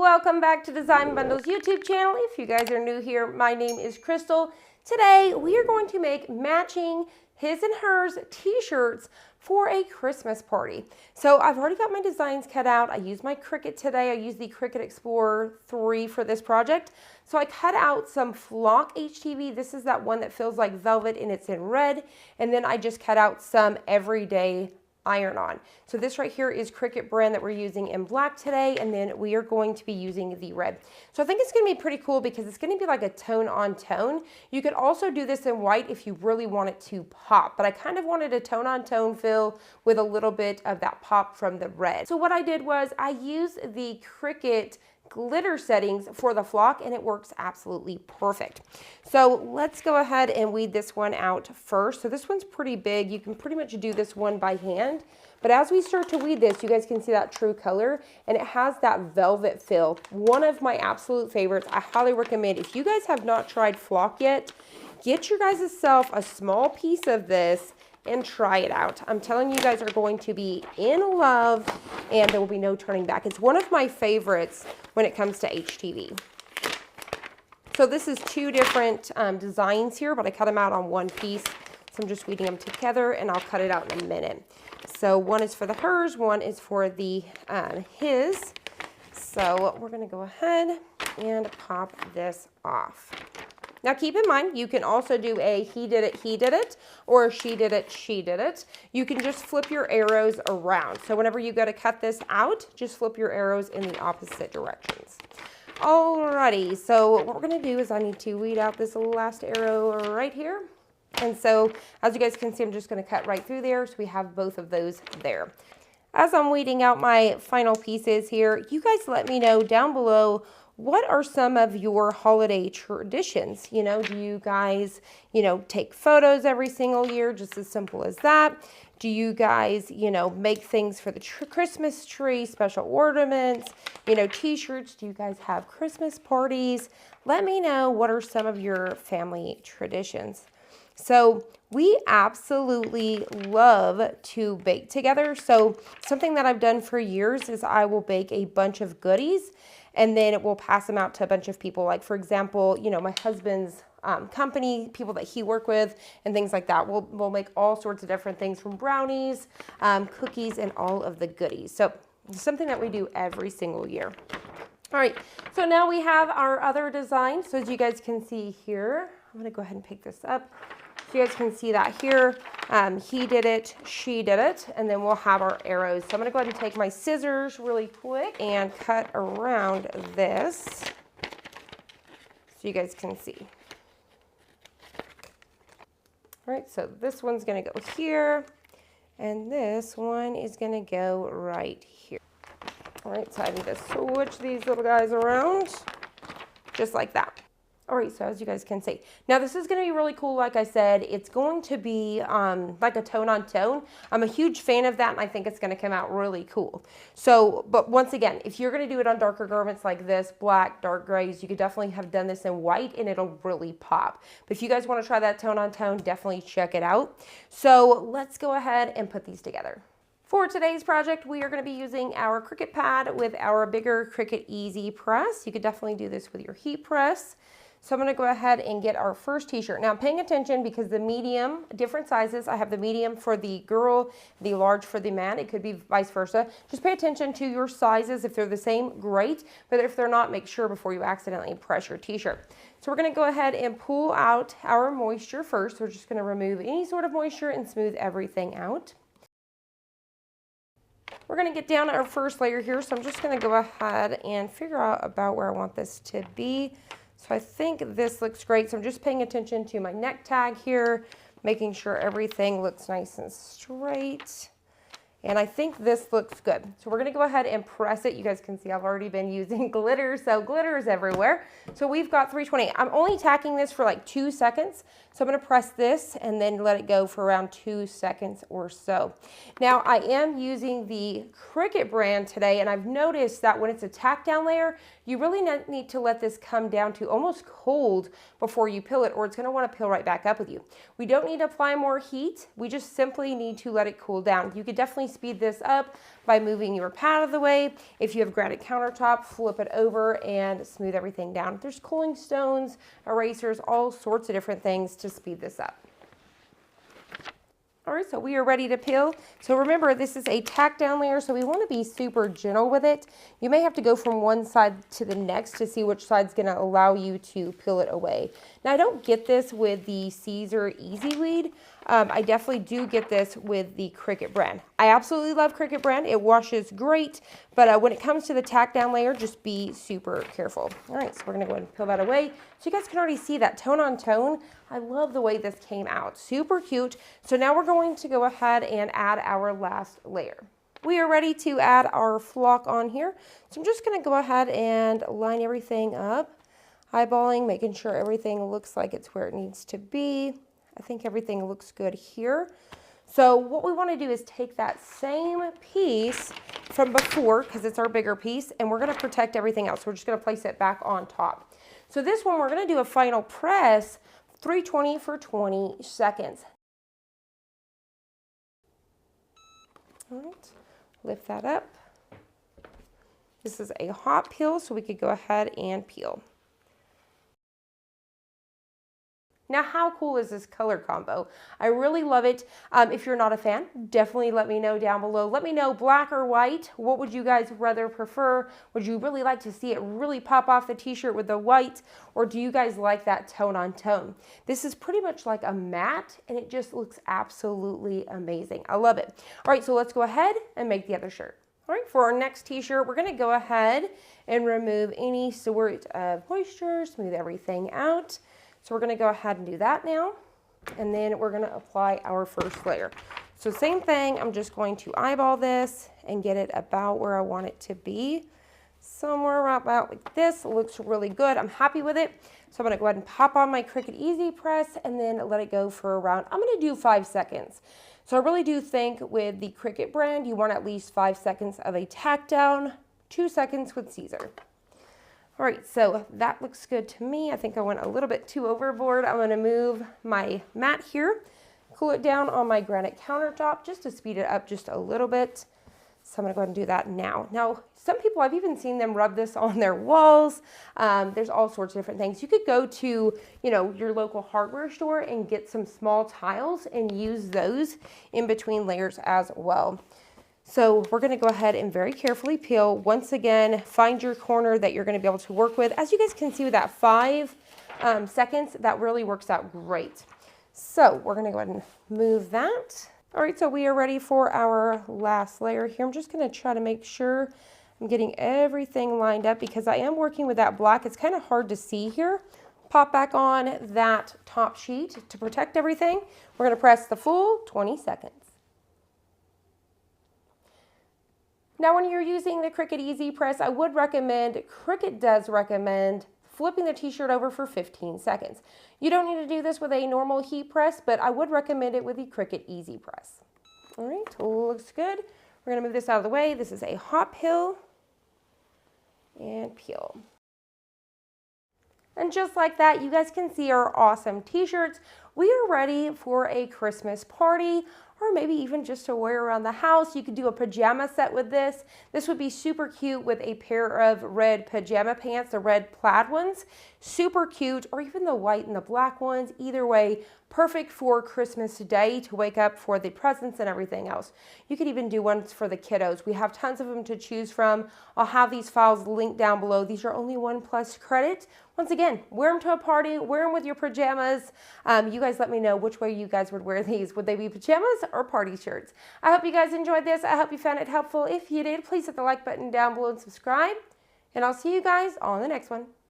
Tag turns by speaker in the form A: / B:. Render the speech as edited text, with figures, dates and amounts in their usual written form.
A: Welcome back to Design Bundle's YouTube channel. If you guys are new here, my name is Crystal. Today we are going to make matching his and hers t-shirts for a Christmas party. So I've already got my designs cut out. I used my Cricut today. I used the Cricut Explorer 3 for this project. So I cut out some Flock HTV. This is that one that feels like velvet and it's in red. And then I just cut out some everyday iron-on. So this right here is Cricut brand that we're using in black today, and then we are going to be using the red. So I think it's going to be pretty cool because it's going to be like a tone on tone. You could also do this in white if you really want it to pop, but I kind of wanted a tone on tone feel with a little bit of that pop from the red. So what I did was I used the Cricut glitter settings for the flock, and it works absolutely perfect. So let's go ahead and weed this one out first. So this one's pretty big. You can pretty much do this one by hand, but as we start to weed this, you guys can see that true color, and it has that velvet feel. One of my absolute favorites. I highly recommend, if you guys have not tried flock yet, get your guys self a small piece of this and try it out. I'm telling you, guys are going to be in love, and there will be no turning back. It's one of my favorites when it comes to HTV. So this is two different designs here, but I cut them out on one piece. So I'm just weeding them together, and I'll cut it out in a minute. So one is for the hers, one is for the his. So we're gonna go ahead and pop this off. Now keep in mind, you can also do a he did it, or she did it. You can just flip your arrows around. So whenever you go to cut this out, just flip your arrows in the opposite directions. Alrighty, so what we're gonna do is I need to weed out this last arrow right here. And so as you guys can see, I'm just gonna cut right through there so we have both of those there. As I'm weeding out my final pieces here, you guys let me know down below, what are some of your holiday traditions? You know, do you guys, take photos every single year, just as simple as that? Do you guys, make things for the Christmas tree, special ornaments, t-shirts? Do you guys have Christmas parties? Let me know, what are some of your family traditions? So we absolutely love to bake together. So something that I've done for years is I will bake a bunch of goodies, and then we'll pass them out to a bunch of people. Like, for example, my husband's company, people that he work with, and things like that. We'll make all sorts of different things, from brownies, cookies, and all of the goodies. So it's something that we do every single year. All right, so now we have our other design. So as you guys can see here, I'm gonna go ahead and pick this up. So you guys can see that here, he did it, she did it, and then we'll have our arrows. So I'm gonna go ahead and take my scissors really quick and cut around this so you guys can see. All right, so this one's gonna go here, and this one is gonna go right here. All right, so I need to switch these little guys around, just like that. All right, so as you guys can see, now this is going to be really cool. Like I said, it's going to be like a tone on tone. I'm a huge fan of that, and I think it's going to come out really cool. So, but once again, if you're going to do it on darker garments like this, black, dark grays, you could definitely have done this in white, and it'll really pop. But if you guys want to try that tone on tone, definitely check it out. So let's go ahead and put these together. For today's project, we are going to be using our Cricut pad with our bigger Cricut Easy Press. You could definitely do this with your heat press. So I'm going to go ahead and get our first t-shirt. Now paying attention, because the medium, different sizes, I have the medium for the girl, the large for the man. It could be vice versa. Just pay attention to your sizes. If they're the same, great. But if they're not, make sure before you accidentally press your t-shirt. So we're going to go ahead and pull out our moisture first. We're just going to remove any sort of moisture and smooth everything out. We're going to get down our first layer here. So I'm just going to go ahead and figure out about where I want this to be. So I think this looks great. So I'm just paying attention to my neck tag here, making sure everything looks nice and straight. And I think this looks good. So we're gonna go ahead and press it. You guys can see I've already been using glitter, so glitter is everywhere. So we've got 320. I'm only tacking this for like 2 seconds. So I'm gonna press this and then let it go for around 2 seconds or so. Now I am using the Cricut brand today, and I've noticed that when it's a tack down layer, you really need to let this come down to almost cold before you peel it, or it's gonna wanna peel right back up with you. We don't need to apply more heat. We just simply need to let it cool down. You could definitely speed this up by moving your pad out of the way. If you have granite countertop, flip it over and smooth everything down. There's cooling stones, erasers, all sorts of different things to speed this up. All right, so we are ready to peel. So remember, this is a tack down layer, so we want to be super gentle with it. You may have to go from one side to the next to see which side's going to allow you to peel it away. Now, I don't get this with the Caesar Easy Weed. I definitely do get this with the Cricut brand. I absolutely love Cricut brand. It washes great, but when it comes to the tack down layer, just be super careful. All right, so we're gonna go ahead and peel that away. So you guys can already see that tone on tone. I love the way this came out, super cute. So now we're going to go ahead and add our last layer. We are ready to add our flock on here. So I'm just gonna go ahead and line everything up, eyeballing, making sure everything looks like it's where it needs to be. I think everything looks good here. So what we want to do is take that same piece from before, because it's our bigger piece, and we're going to protect everything else. We're just going to place it back on top. So this one, we're going to do a final press, 320 for 20 seconds. All right, lift that up. This is a hot peel, so we could go ahead and peel. Now, how cool is this color combo? I really love it. If you're not a fan, definitely let me know down below. Let me know black or white. What would you guys rather prefer? Would you really like to see it really pop off the t-shirt with the white? Or do you guys like that tone on tone? This is pretty much like a matte, and it just looks absolutely amazing. I love it. All right, so let's go ahead and make the other shirt. All right, for our next t-shirt, we're gonna go ahead and remove any sort of moisture, smooth everything out. So we're going to go ahead and do that now, and then we're going to apply our first layer. So same thing, I'm just going to eyeball this and get it about where I want it to be. Somewhere about like this. It looks really good. I'm happy with it. So I'm going to go ahead and pop on my Cricut Easy Press and then let it go for around, I'm going to do 5 seconds. So I really do think with the Cricut brand, you want at least 5 seconds of a tack down, 2 seconds with Caesar. All right, so that looks good to me. I think I went a little bit too overboard. I'm gonna move my mat here, cool it down on my granite countertop just to speed it up just a little bit. So I'm gonna go ahead and do that now. Now, some people, I've even seen them rub this on their walls. There's all sorts of different things. You could go to, your local hardware store and get some small tiles and use those in between layers as well. So we're going to go ahead and very carefully peel. Once again, find your corner that you're going to be able to work with. As you guys can see with that 5 seconds, that really works out great. So we're going to go ahead and move that. All right, so we are ready for our last layer here. I'm just going to try to make sure I'm getting everything lined up because I am working with that black. It's kind of hard to see here. Pop back on that top sheet to protect everything. We're going to press the full 20 seconds. Now, when you're using the Cricut Easy Press, I would recommend, Cricut does recommend flipping the t-shirt over for 15 seconds. You don't need to do this with a normal heat press, but I would recommend it with the Cricut Easy Press. All right, looks good. We're gonna move this out of the way. This is a hot peel and peel. And just like that, you guys can see our awesome t-shirts. We are ready for a Christmas party, or maybe even just to wear around the house. You could do a pajama set with this. This would be super cute with a pair of red pajama pants, the red plaid ones. Super cute, or even the white and the black ones. Either way, perfect for Christmas Day to wake up for the presents and everything else. You could even do ones for the kiddos. We have tons of them to choose from. I'll have these files linked down below. These are only $1+ credit. Once again, wear them to a party, wear them with your pajamas. You guys let me know which way you guys would wear these. Would they be pajamas or party shirts? I hope you guys enjoyed this. I hope you found it helpful. If you did, please hit the like button down below and subscribe. And I'll see you guys on the next one.